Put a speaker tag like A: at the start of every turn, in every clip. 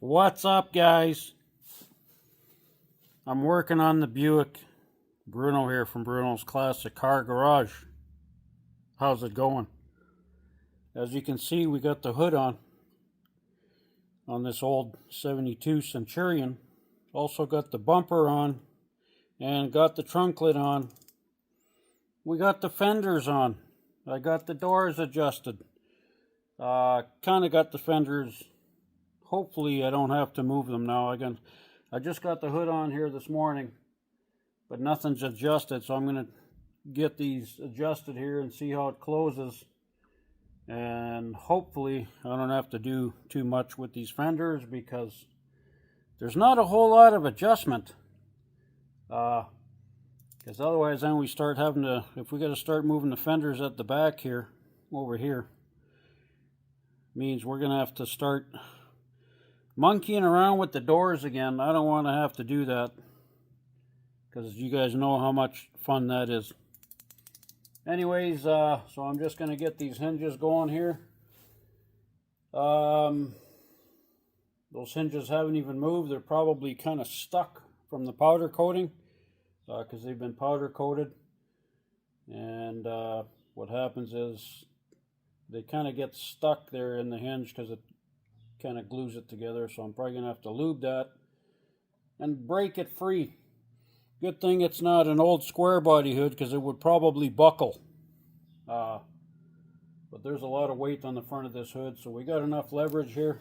A: What's up, guys? I'm working on the Buick. Bruno here from Bruno's Classic Car Garage. How's it going? As you can see, we got the hood on this old 72 Centurion. Also got the bumper on and got the trunk lid on. We got the fenders on. I got the doors adjusted. Kind of got the fenders. Hopefully I don't have to move them now. I just got the hood on here this morning, but nothing's adjusted, so I'm going to get these adjusted here and see how it closes. And hopefully I don't have to do too much with these fenders because there's not a whole lot of adjustment. Because otherwise then we start having to, if we got to start moving the fenders at the back here, over here, means we're going to have to start monkeying around with the doors again. I don't want to have to do that because you guys know how much fun that is. Anyways, so I'm just going to get these hinges going here. Those hinges haven't even moved. They're probably kind of stuck from the powder coating because they've been powder coated. And what happens is they kind of get stuck there in the hinge because it kind of glues it together. So I'm probably going to have to lube that and break it free. Good thing it's not an old square body hood because it would probably buckle. But there's a lot of weight on the front of this hood, so we got enough leverage here.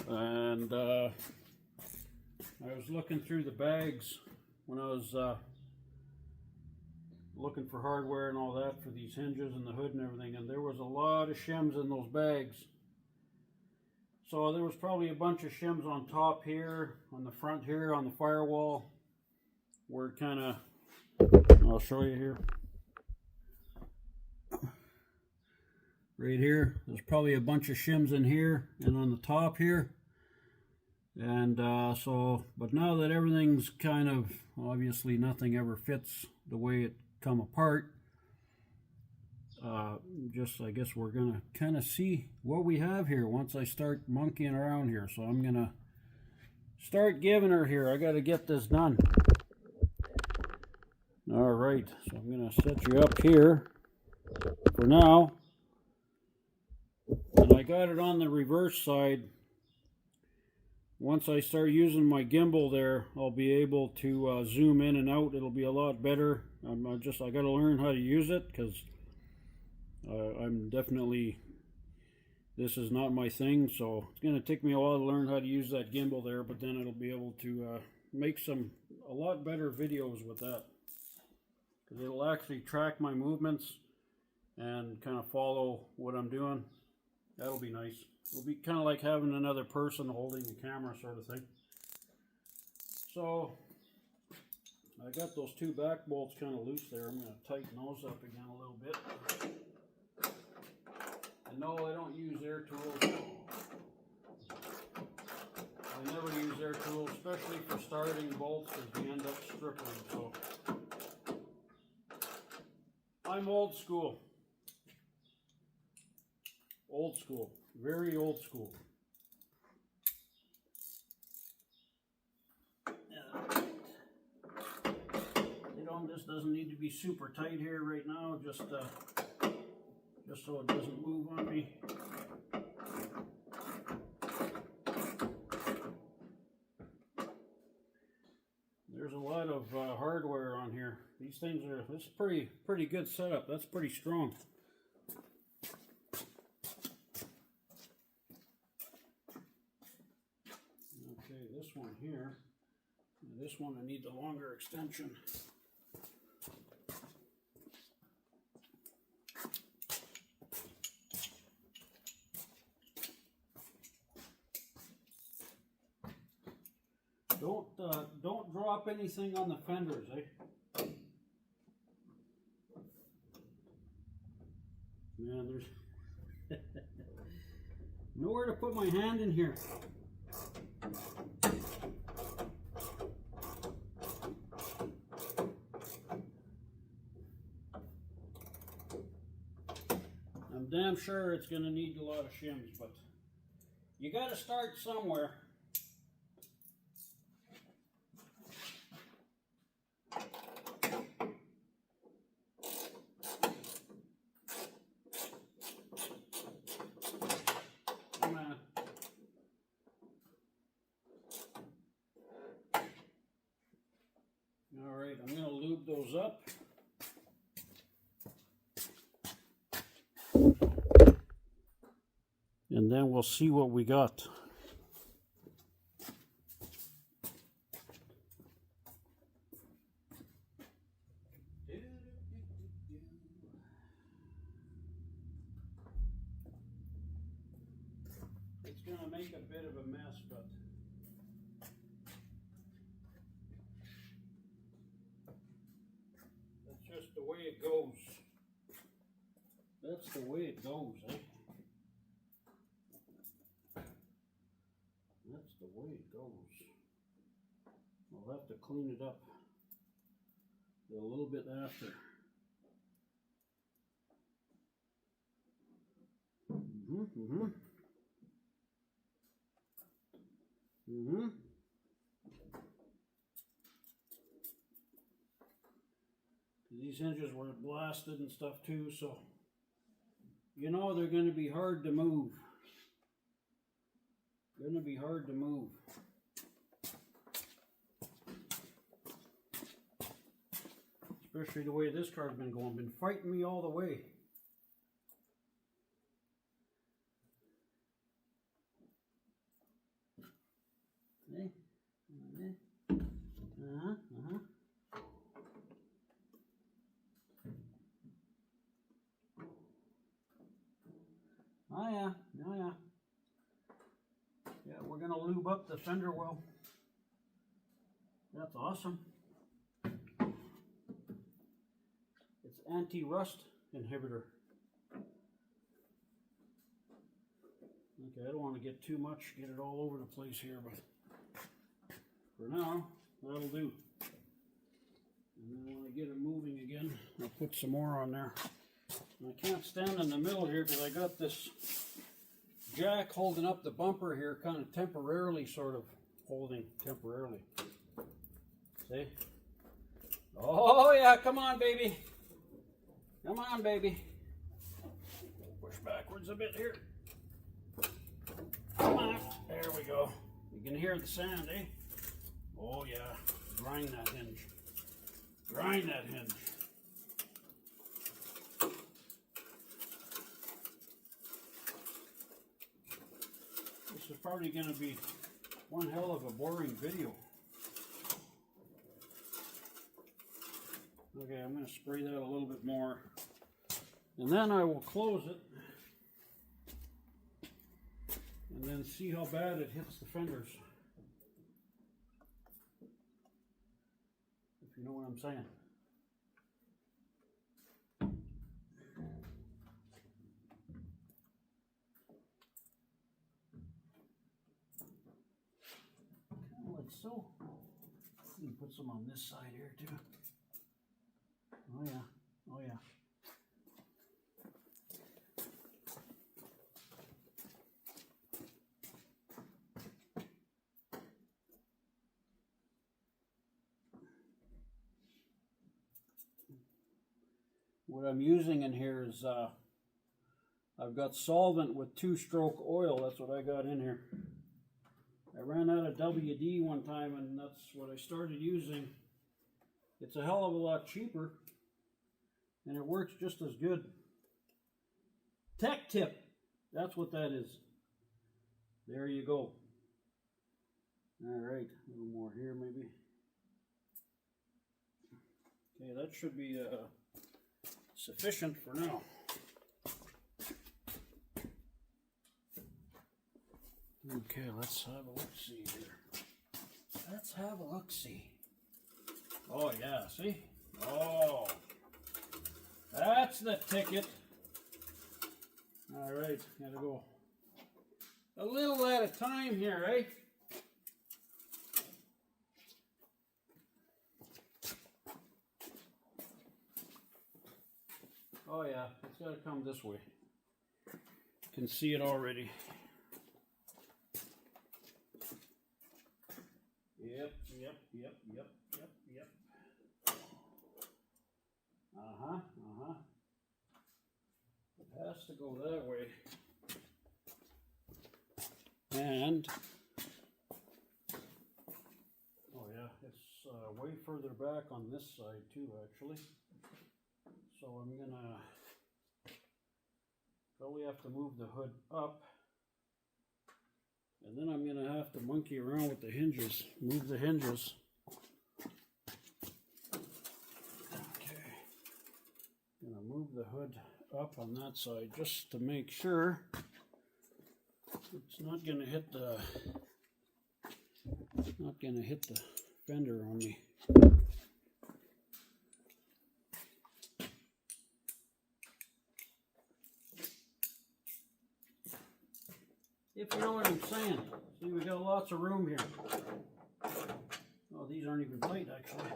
A: And I was looking through the bags when I was looking for hardware and all that for these hinges and the hood and everything, and there was a lot of shims in those bags. So there was probably a bunch of shims on top here, on the front here, on the firewall, where it kind of, I'll show you here. Right here, there's probably a bunch of shims in here and on the top here. And but now that everything's kind of, obviously nothing ever fits the way it come apart. I guess we're gonna kind of see what we have here once I start monkeying around here. So I'm gonna start giving her here. I gotta get this done. All right, so I'm gonna set you up here for now. And I got it on the reverse side. Once I start using my gimbal there, I'll be able to zoom in and out. It'll be a lot better. I got to learn how to use it because I'm definitely, this is not my thing. So it's going to take me a while to learn how to use that gimbal there, but then it'll be able to make a lot better videos with that. Because it'll actually track my movements and kind of follow what I'm doing. That'll be nice. It'll be kind of like having another person holding the camera sort of thing. So I got those two back bolts kind of loose there. I'm going to tighten those up again a little bit. And no, I don't use air tools. I never use air tools, especially for starting bolts because you end up stripping. So I'm old school. Old school. Very old school. This doesn't need to be super tight here right now, just so it doesn't move on me. There's a lot of hardware on here. These things are, this is pretty good setup. That's pretty strong. This one here, this one I need the longer extension. Don't drop anything on the fenders, eh? Man, there's nowhere to put my hand in here. I'm damn sure it's going to need a lot of shims, but You got to start somewhere. Come on. All right, I'm going to lube those up. And then we'll see what we got. It's going to make a bit of a mess, but that's just the way it goes. That's the way it goes, eh? That's the way it goes. I'll have to clean it up a little bit after. These hinges were blasted and stuff too, so you know they're going to be hard to move. Going to be hard to move. Especially the way this car's been going. Been fighting me all the way. Okay. Oh yeah, oh yeah. Yeah, we're gonna lube up the fender well. That's awesome. It's anti-rust inhibitor. Okay, I don't want to get too much, get it all over the place here, but for now, that'll do. And then when I get it moving again, I'll put some more on there. And I can't stand in the middle here because I got this jack holding up the bumper here, kind of temporarily, sort of holding temporarily. See? Oh yeah, come on baby. Come on baby. Push backwards a bit here. Come on. There we go. You can hear the sand, eh? Oh yeah. Grind that hinge. Grind that hinge. This is probably going to be one hell of a boring video. Okay, I'm going to spray that a little bit more. And then I will close it. And then see how bad it hits the fenders. If you know what I'm saying. Kind of like so. You can put some on this side here too. Oh yeah, oh yeah. What I'm using in here is I've got solvent with 2-stroke oil. That's what I got in here. I ran out of WD one time and that's what I started using. It's a hell of a lot cheaper and it works just as good. Tech tip. That's what that is. There you go. All right, a little more here maybe. Okay, that should be sufficient for now. Okay, let's have a look-see here. Let's have a look-see. Oh yeah, see? Oh, that's the ticket. All right, gotta go a little at a time here, eh? Oh yeah, it's got to come this way. You can see it already. Yep. It has to go that way. And, oh yeah, it's way further back on this side too, actually. So I'm gonna probably have to move the hood up. And then I'm gonna have to monkey around with the hinges, move the hinges. Okay, gonna move the hood up on that side just to make sure it's not gonna hit the fender on me. If you know what I'm saying. See, we got lots of room here. Oh, these aren't even tight, actually.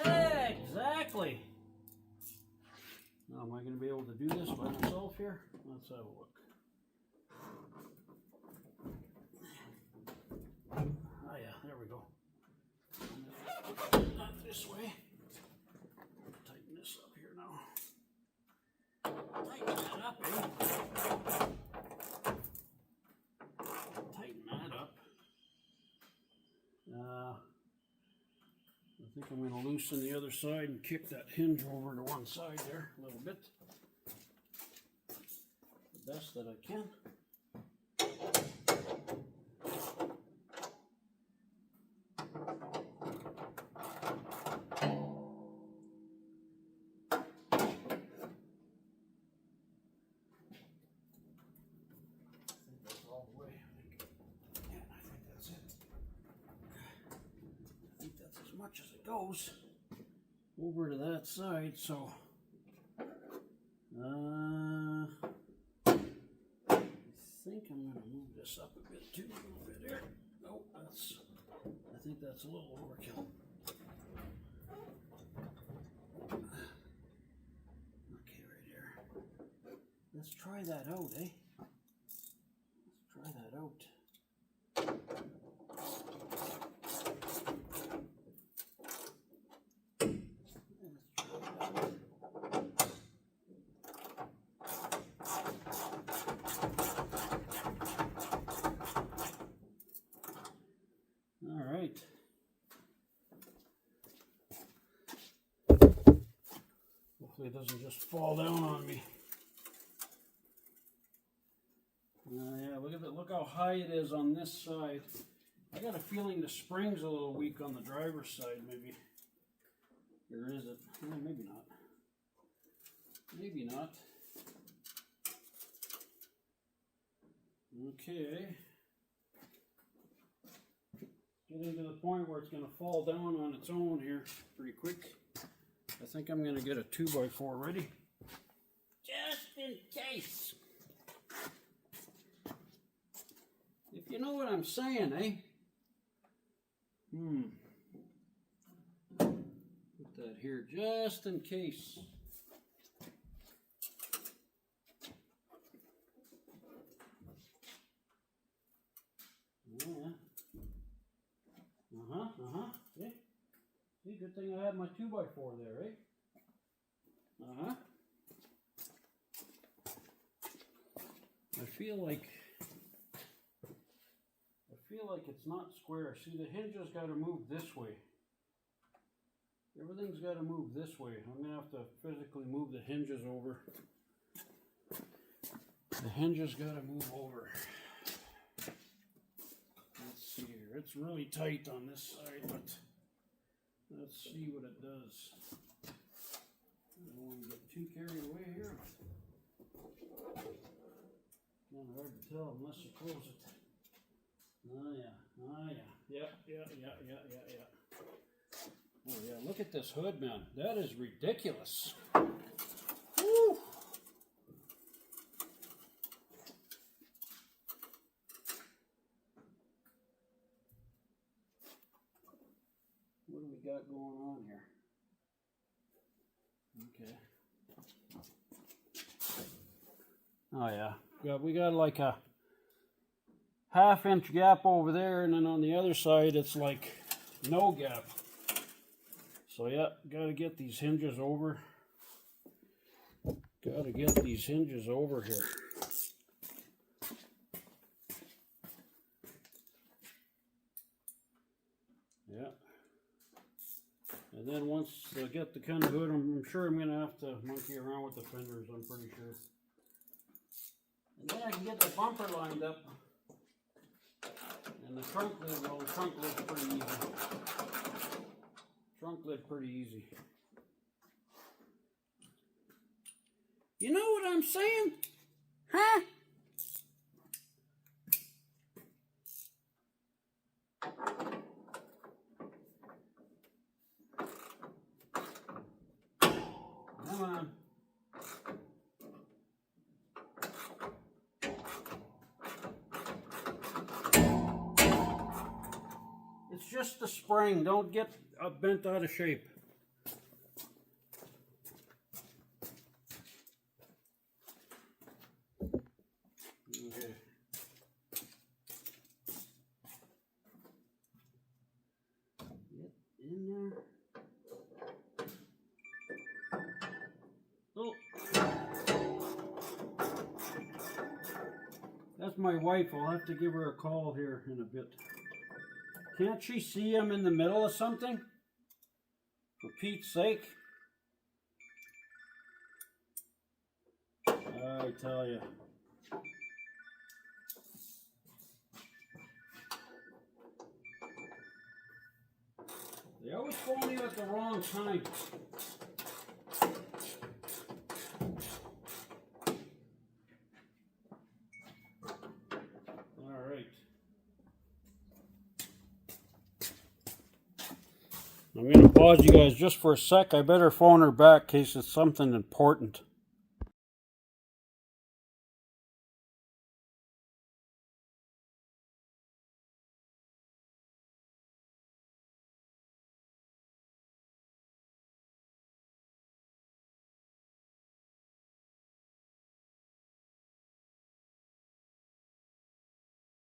A: Exactly. Now, am I going to be able to do this by myself here? Let's have a look. Oh yeah, there we go. Not this way. Tighten this up here now. Tighten that up, eh? Tighten that up. I think I'm going to loosen the other side and kick that hinge over to one side there a little bit. The best that I can. Much as it goes over to that side, so I think I'm going to move this up a bit too, a little bit there. Oh, I think that's a little overkill. Okay, right here. Let's try that out, eh? Let's try that out. Hopefully it doesn't just fall down on me. Yeah, look at that. Look how high it is on this side. I got a feeling the spring's a little weak on the driver's side, maybe. Or is it? Well, maybe not. Maybe not. Okay. Getting to the point where it's going to fall down on its own here pretty quick. I think I'm going to get a 2x4 ready. Just in case. If you know what I'm saying, eh? Put that here just in case. Yeah. Yeah. See, good thing I had my 2x4 there, eh? I feel like it's not square. See, the hinges got to move this way. Everything's got to move this way. I'm going to have to physically move the hinges over. The hinges got to move over. Let's see here. It's really tight on this side, but let's see what it does. I don't want to get too carried away here. Kind of hard to tell unless you close it. Oh yeah. Yeah. Oh yeah, look at this hood, man. That is ridiculous. Woo! What do we got going on here? Okay. Oh yeah. Yeah, we got like a half-inch gap over there, and then on the other side it's like no gap. So yeah, gotta get these hinges over. Gotta get these hinges over here. Yeah. And then once I get the kind of hood, I'm sure I'm gonna have to monkey around with the fenders, I'm pretty sure. And then I can get the bumper lined up. And the trunk lid, well, the trunk lid's pretty easy. Trunk lid pretty easy. You know what I'm saying? Huh? Come on. It's just the spring. Don't get bent out of shape. Okay. Get in there. Oh. That's my wife. I'll have to give her a call here in a bit. Can't she see I'm in the middle of something? For Pete's sake. I tell you. They always phone you at the wrong time. Alright. I'm going to pause you guys just for a sec. I better phone her back in case it's something important.